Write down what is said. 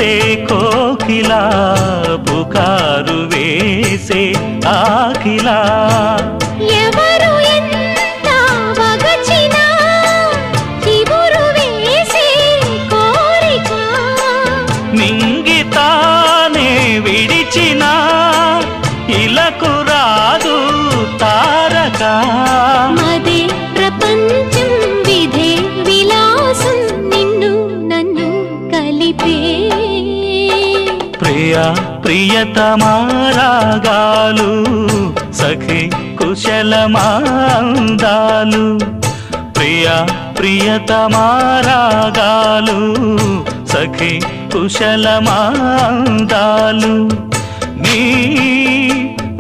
చేసే కోకిలా పుకారు వేసే ఆకిలా ఎవరు ఎంత వగచినా చివురు వేసే కోరిక నింగితానే విడిచిన ఇలకు రాదు తారక మదే ప్రపంచం విధే విలాసం నిన్ను నన్ను కలిపే ప్రియా ప్రియతమారాగాలు సఖి కుశలమాందాలు ప్రియా ప్రియతమారాగాలు సఖి కుశలమాందాలు నీ